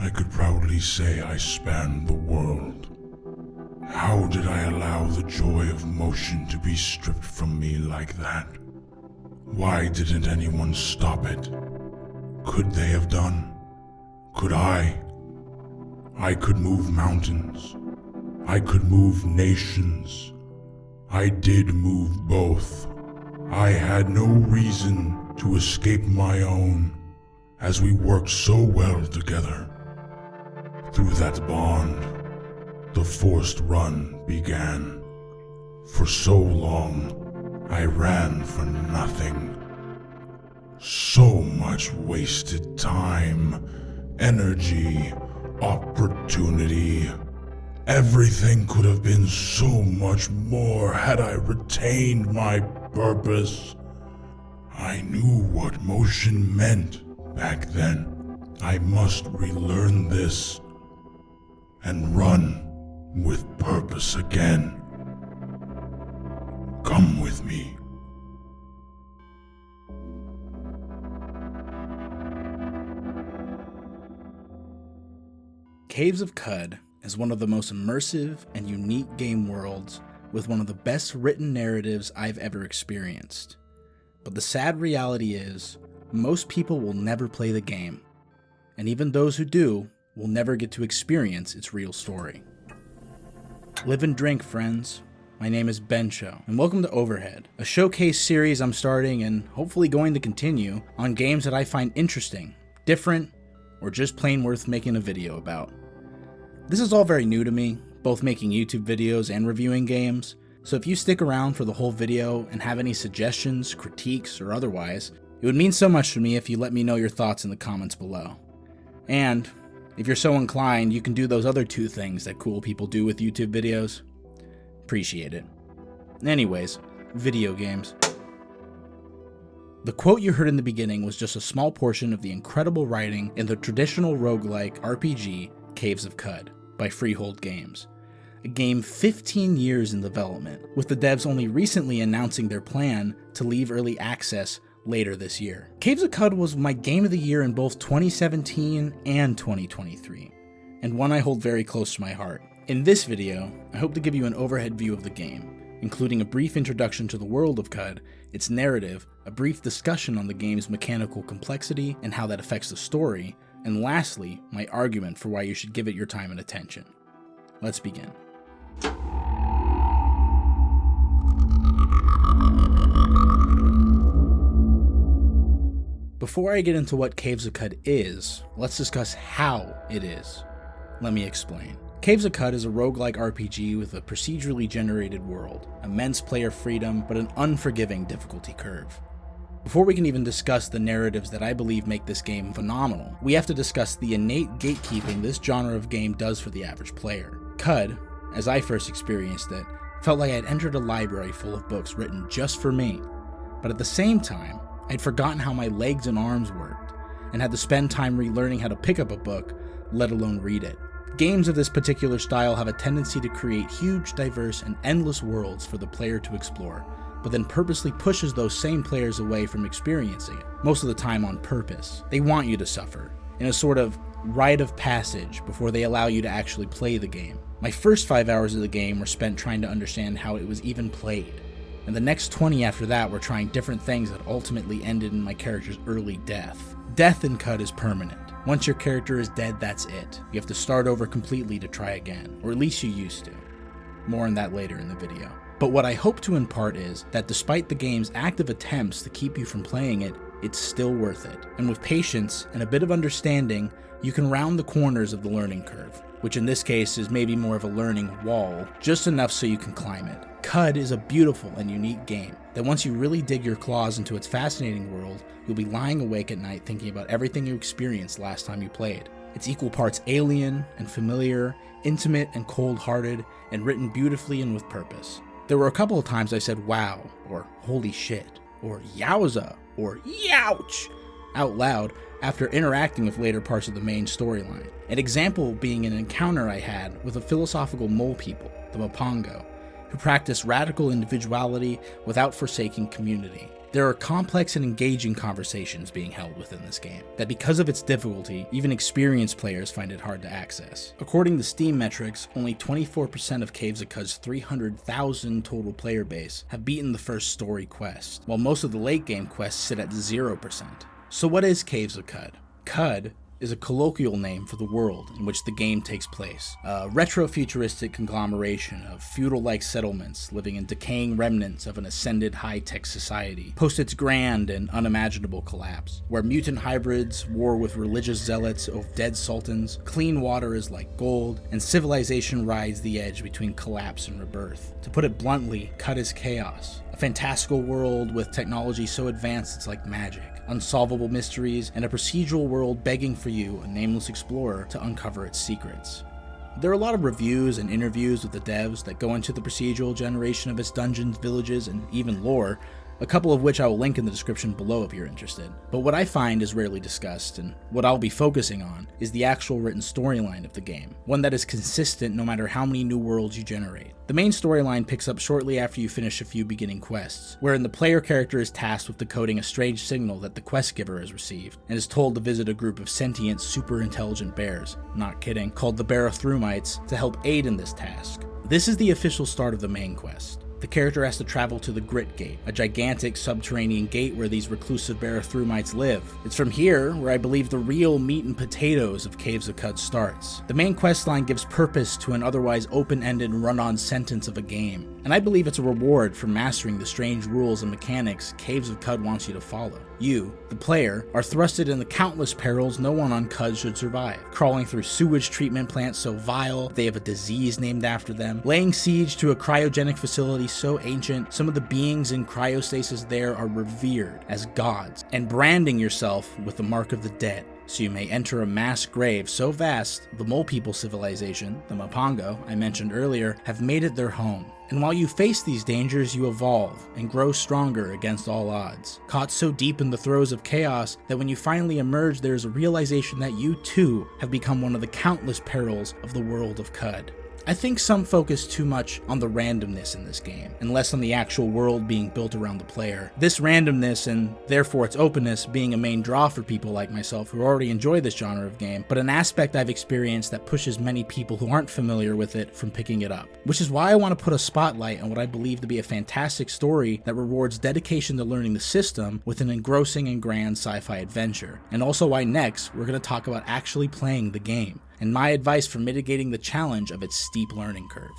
I could proudly say I spanned the world. How did I allow the joy of motion to be stripped from me like that? Why didn't anyone stop it? Could they have done? Could I? I could move mountains. I could move nations. I did move both. I had no reason to escape my own, as we worked so well together. Through that bond, the forced run began. For so long, I ran for nothing. So much wasted time, energy, opportunity. Everything could have been so much more had I retained my purpose. I knew what motion meant back then. I must relearn this and run with purpose again. Come with me. Caves of Qud is one of the most immersive and unique game worlds with one of the best written narratives I've ever experienced. But the sad reality is, most people will never play the game, and even those who do will never get to experience its real story. Live and drink, friends. My name is Bencho, and welcome to Overhead, a showcase series I'm starting and hopefully going to continue on games that I find interesting, different, or just plain worth making a video about. This is all very new to me, both making YouTube videos and reviewing games, so if you stick around for the whole video and have any suggestions, critiques, or otherwise, it would mean so much to me if you let me know your thoughts in the comments below. And if you're so inclined, you can do those other two things that cool people do with YouTube videos. Appreciate it. Anyways, video games. The quote you heard in the beginning was just a small portion of the incredible writing in the traditional roguelike RPG Caves of Qud by Freehold Games, a game 15 years in development, with the devs only recently announcing their plan to leave early access later this year. Caves of Qud was my game of the year in both 2017 and 2023, and one I hold very close to my heart. In this video, I hope to give you an overhead view of the game, including a brief introduction to the world of Qud, its narrative, a brief discussion on the game's mechanical complexity and how that affects the story, and lastly, my argument for why you should give it your time and attention. Let's begin. Before I get into what Caves of Qud is, let's discuss how it is. Let me explain. Caves of Qud is a roguelike RPG with a procedurally generated world, immense player freedom, but an unforgiving difficulty curve. Before we can even discuss the narratives that I believe make this game phenomenal, we have to discuss the innate gatekeeping this genre of game does for the average player. Qud, as I first experienced it, felt like I'd entered a library full of books written just for me, but at the same time, I'd forgotten how my legs and arms worked, and had to spend time relearning how to pick up a book, let alone read it. Games of this particular style have a tendency to create huge, diverse, and endless worlds for the player to explore, but then purposely pushes those same players away from experiencing it, most of the time on purpose. They want you to suffer, in a sort of rite of passage before they allow you to actually play the game. My first 5 hours of the game were spent trying to understand how it was even played, and the next 20 after that were trying different things that ultimately ended in my character's early death. Death in Qud is permanent. Once your character is dead, that's it. You have to start over completely to try again, or at least you used to. More on that later in the video. But what I hope to impart is that despite the game's active attempts to keep you from playing it, it's still worth it. And with patience and a bit of understanding, you can round the corners of the learning curve, which in this case is maybe more of a learning wall, just enough so you can climb it. Qud is a beautiful and unique game that once you really dig your claws into its fascinating world, you'll be lying awake at night thinking about everything you experienced last time you played. It's equal parts alien and familiar, intimate and cold-hearted, and written beautifully and with purpose. There were a couple of times I said wow, or holy shit, or yowza, or youch out loud after interacting with later parts of the main storyline. An example being an encounter I had with a philosophical mole people, the Mapongo, who practice radical individuality without forsaking community. There are complex and engaging conversations being held within this game that, because of its difficulty, even experienced players find it hard to access. According to Steam metrics, only 24% of Caves of Qud's 300,000 total player base have beaten the first story quest, while most of the late game quests sit at 0%. So what is Caves of Qud? Qud is a colloquial name for the world in which the game takes place, a retro-futuristic conglomeration of feudal-like settlements living in decaying remnants of an ascended high-tech society, post its grand and unimaginable collapse, where mutant hybrids war with religious zealots of dead sultans, clean water is like gold, and civilization rides the edge between collapse and rebirth. To put it bluntly, Qud is chaos, a fantastical world with technology so advanced it's like magic, unsolvable mysteries, and a procedural world begging for you, a nameless explorer, to uncover its secrets. There are a lot of reviews and interviews with the devs that go into the procedural generation of its dungeons, villages, and even lore, a couple of which I will link in the description below if you're interested. But what I find is rarely discussed, and what I'll be focusing on, is the actual written storyline of the game, one that is consistent no matter how many new worlds you generate. The main storyline picks up shortly after you finish a few beginning quests, wherein the player character is tasked with decoding a strange signal that the quest giver has received, and is told to visit a group of sentient, super intelligent bears, not kidding, called the Barathrumites, to help aid in this task. This is the official start of the main quest. The character has to travel to the Grit Gate, a gigantic subterranean gate where these reclusive Barathrumites live. It's from here where I believe the real meat and potatoes of Caves of Qud starts. The main questline gives purpose to an otherwise open-ended run-on sentence of a game, and I believe it's a reward for mastering the strange rules and mechanics Caves of Qud wants you to follow. You, the player, are thrusted in the countless perils no one on Qud should survive, crawling through sewage treatment plants so vile they have a disease named after them, laying siege to a cryogenic facility so ancient some of the beings in cryostasis there are revered as gods, and branding yourself with the mark of the dead, so you may enter a mass grave so vast the Mole People civilization, the Mapango, I mentioned earlier, have made it their home. And while you face these dangers, you evolve and grow stronger against all odds, caught so deep in the throes of chaos that when you finally emerge, there is a realization that you too have become one of the countless perils of the world of Qud. I think some focus too much on the randomness in this game, and less on the actual world being built around the player. This randomness, and therefore its openness, being a main draw for people like myself who already enjoy this genre of game, but an aspect I've experienced that pushes many people who aren't familiar with it from picking it up. Which is why I want to put a spotlight on what I believe to be a fantastic story that rewards dedication to learning the system with an engrossing and grand sci-fi adventure, and also why next we're going to talk about actually playing the game, and my advice for mitigating the challenge of its steep learning curve.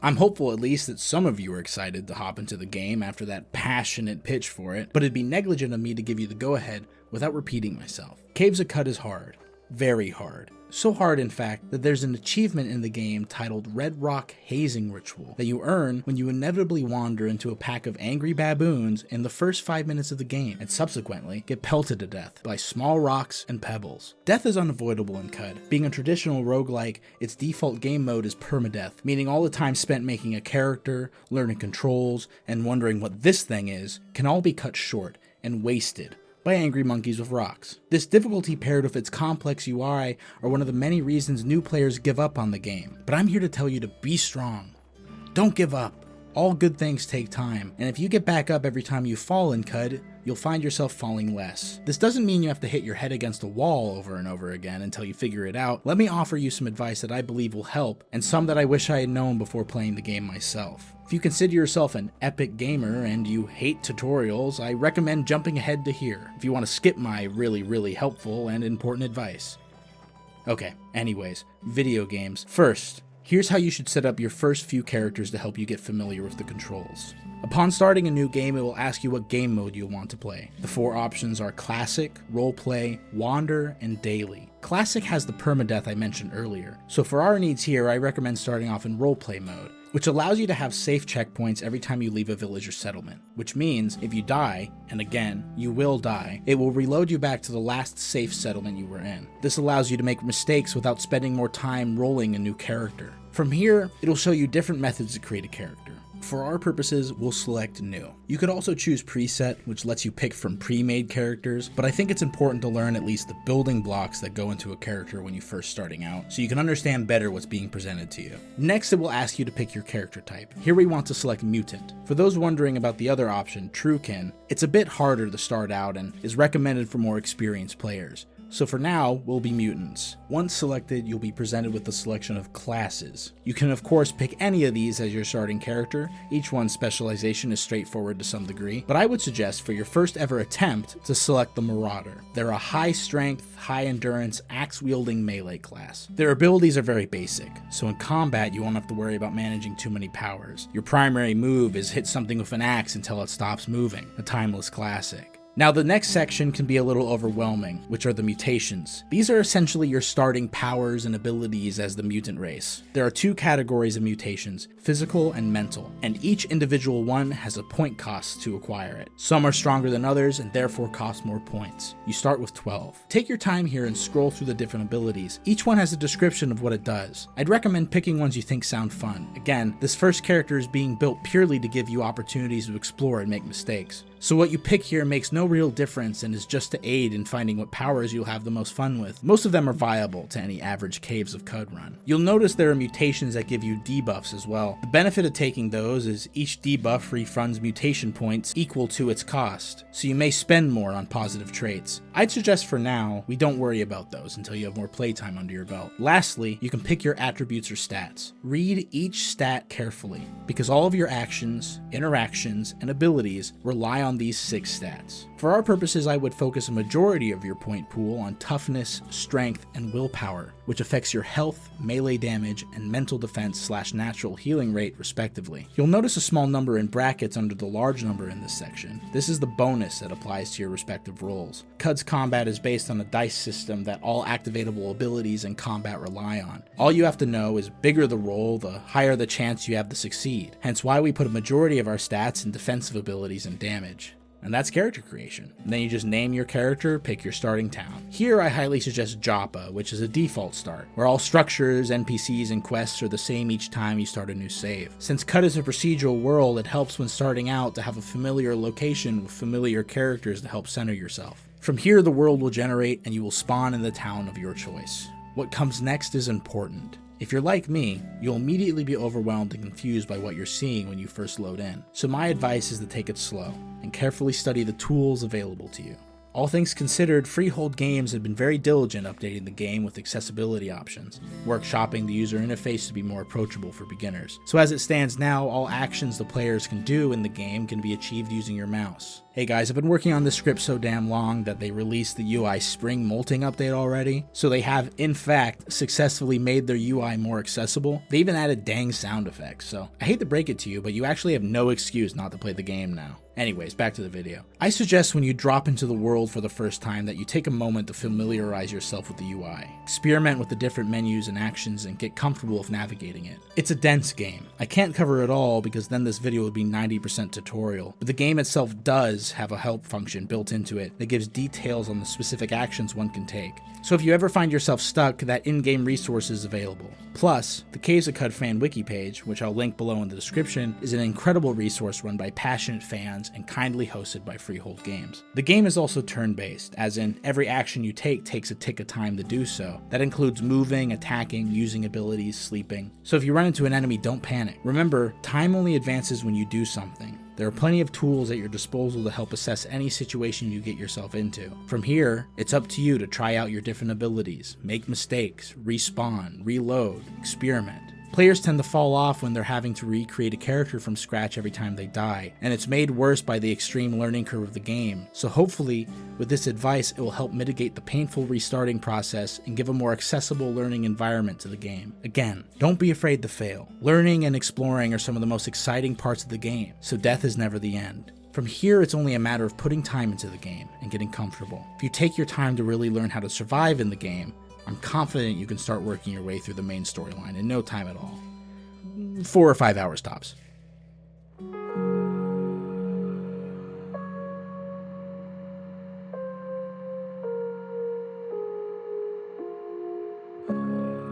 I'm hopeful at least that some of you are excited to hop into the game after that passionate pitch for it, but it'd be negligent of me to give you the go-ahead without repeating myself. Caves of Qud is hard. Very hard. So hard, in fact, that there's an achievement in the game titled Red Rock Hazing Ritual that you earn when you inevitably wander into a pack of angry baboons in the first 5 minutes of the game, and subsequently get pelted to death by small rocks and pebbles. Death is unavoidable in Qud. Being a traditional roguelike, its default game mode is permadeath, meaning all the time spent making a character, learning controls, and wondering what this thing is, can all be cut short and wasted by angry monkeys with rocks. This difficulty paired with its complex UI are one of the many reasons new players give up on the game, but I'm here to tell you to be strong. Don't give up. All good things take time, and if you get back up every time you fall in Qud, you'll find yourself falling less. This doesn't mean you have to hit your head against a wall over and over again until you figure it out. Let me offer you some advice that I believe will help, and some that I wish I had known before playing the game myself. If you consider yourself an epic gamer and you hate tutorials, I recommend jumping ahead to here, if you want to skip my really helpful and important advice. Okay, anyways, video games. First, here's how you should set up your first few characters to help you get familiar with the controls. Upon starting a new game, it will ask you what game mode you'll want to play. The 4 options are Classic, Roleplay, Wander, and Daily. Classic has the permadeath I mentioned earlier, so for our needs here, I recommend starting off in Roleplay mode, which allows you to have safe checkpoints every time you leave a village or settlement, which means if you die, and again, you will die, it will reload you back to the last safe settlement you were in. This allows you to make mistakes without spending more time rolling a new character. From here, it'll show you different methods to create a character. For our purposes, we'll select New. You could also choose Preset, which lets you pick from pre-made characters, but I think it's important to learn at least the building blocks that go into a character when you're first starting out, so you can understand better what's being presented to you. Next, it will ask you to pick your character type. Here we want to select Mutant. For those wondering about the other option, Truekin, it's a bit harder to start out and is recommended for more experienced players. So for now, we'll be mutants. Once selected, you'll be presented with a selection of classes. You can of course pick any of these as your starting character. Each one's specialization is straightforward to some degree, but I would suggest for your first ever attempt to select the Marauder. They're a high strength, high endurance, axe wielding melee class. Their abilities are very basic, so in combat you won't have to worry about managing too many powers. Your primary move is hit something with an axe until it stops moving, a timeless classic. Now the next section can be a little overwhelming, which are the mutations. These are essentially your starting powers and abilities as the mutant race. There are two categories of mutations, physical and mental, and each individual one has a point cost to acquire it. Some are stronger than others and therefore cost more points. You start with 12. Take your time here and scroll through the different abilities. Each one has a description of what it does. I'd recommend picking ones you think sound fun. Again, this first character is being built purely to give you opportunities to explore and make mistakes. So what you pick here makes no real difference and is just to aid in finding what powers you'll have the most fun with. Most of them are viable to any average Caves of Qud run. You'll notice there are mutations that give you debuffs as well. The benefit of taking those is each debuff refunds mutation points equal to its cost, so you may spend more on positive traits. I'd suggest for now, we don't worry about those until you have more playtime under your belt. Lastly, you can pick your attributes or stats. Read each stat carefully, because all of your actions, interactions, and abilities rely on these 6 stats. For our purposes, I would focus a majority of your point pool on toughness, strength, and willpower, which affects your health, melee damage, and mental defense / natural healing rate respectively. You'll notice a small number in brackets under the large number in this section. This is the bonus that applies to your respective roles. Qud's combat is based on a dice system that all activatable abilities in combat rely on. All you have to know is bigger the roll, the higher the chance you have to succeed. Hence why we put a majority of our stats in defensive abilities and damage. And that's character creation. And then you just name your character, pick your starting town. Here I highly suggest Joppa, which is a default start, where all structures, NPCs, and quests are the same each time you start a new save. Since Qud is a procedural world, it helps when starting out to have a familiar location with familiar characters to help center yourself. From here the world will generate and you will spawn in the town of your choice. What comes next is important. If you're like me, you'll immediately be overwhelmed and confused by what you're seeing when you first load in. So my advice is to take it slow and carefully study the tools available to you. All things considered, Freehold Games have been very diligent updating the game with accessibility options, workshopping the user interface to be more approachable for beginners. So as it stands now, all actions the players can do in the game can be achieved using your mouse. Hey guys, I've been working on this script so damn long that they released the UI Spring Molting update already, so they have in fact successfully made their UI more accessible. They even added dang sound effects, so I hate to break it to you, but you actually have no excuse not to play the game now. Anyways, back to the video. I suggest when you drop into the world for the first time that you take a moment to familiarize yourself with the UI. Experiment with the different menus and actions and get comfortable with navigating it. It's a dense game. I can't cover it all because then this video would be 90% tutorial, but the game itself does have a help function built into it that gives details on the specific actions one can take. So if you ever find yourself stuck, that in-game resource is available. Plus, the Caves of Qud fan wiki page, which I'll link below in the description, is an incredible resource run by passionate fans and kindly hosted by Freehold Games. The game is also turn-based, as in every action you take takes a tick of time to do so. That includes moving, attacking, using abilities, sleeping. So if you run into an enemy, don't panic. Remember, time only advances when you do something. There are plenty of tools at your disposal to help assess any situation you get yourself into. From here, it's up to you to try out your different abilities, make mistakes, respawn, reload, experiment. Players tend to fall off when they're having to recreate a character from scratch every time they die, and it's made worse by the extreme learning curve of the game. So hopefully, with this advice, it will help mitigate the painful restarting process and give a more accessible learning environment to the game. Again, don't be afraid to fail. Learning and exploring are some of the most exciting parts of the game, so death is never the end. From here, it's only a matter of putting time into the game and getting comfortable. If you take your time to really learn how to survive in the game, I'm confident you can start working your way through the main storyline in no time at all. 4 or 5 hours tops.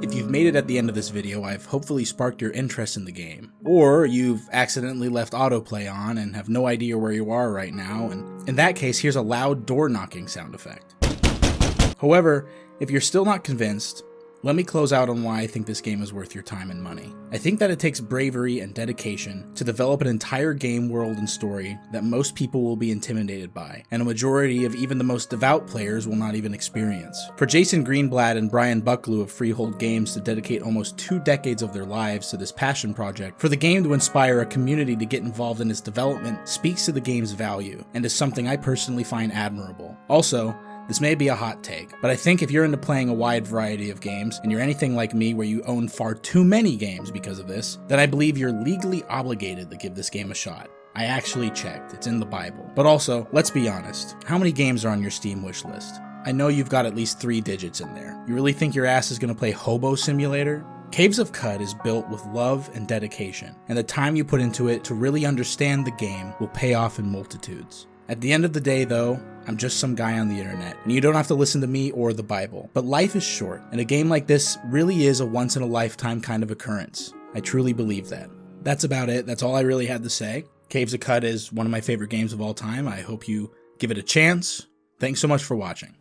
If you've made it at the end of this video, I've hopefully sparked your interest in the game. Or you've accidentally left autoplay on and have no idea where you are right now, and in that case, here's a loud door knocking sound effect. However, if you're still not convinced, let me close out on why I think this game is worth your time and money. I think that it takes bravery and dedication to develop an entire game world and story that most people will be intimidated by, and a majority of even the most devout players will not even experience. For Jason Greenblatt and Brian Bucklew of Freehold Games to dedicate almost 2 decades of their lives to this passion project, for the game to inspire a community to get involved in its development speaks to the game's value, and is something I personally find admirable. Also, this may be a hot take, but I think if you're into playing a wide variety of games, and you're anything like me where you own far too many games because of this, then I believe you're legally obligated to give this game a shot. I actually checked, it's in the Bible. But also, let's be honest, how many games are on your Steam wishlist? I know you've got at least 3 digits in there. You really think your ass is gonna play Hobo Simulator? Caves of Qud is built with love and dedication, and the time you put into it to really understand the game will pay off in multitudes. At the end of the day though, I'm just some guy on the internet, and you don't have to listen to me or the Bible. But life is short, and a game like this really is a once-in-a-lifetime kind of occurrence. I truly believe that. That's about it. That's all I really had to say. Caves of Qud is one of my favorite games of all time. I hope you give it a chance. Thanks so much for watching.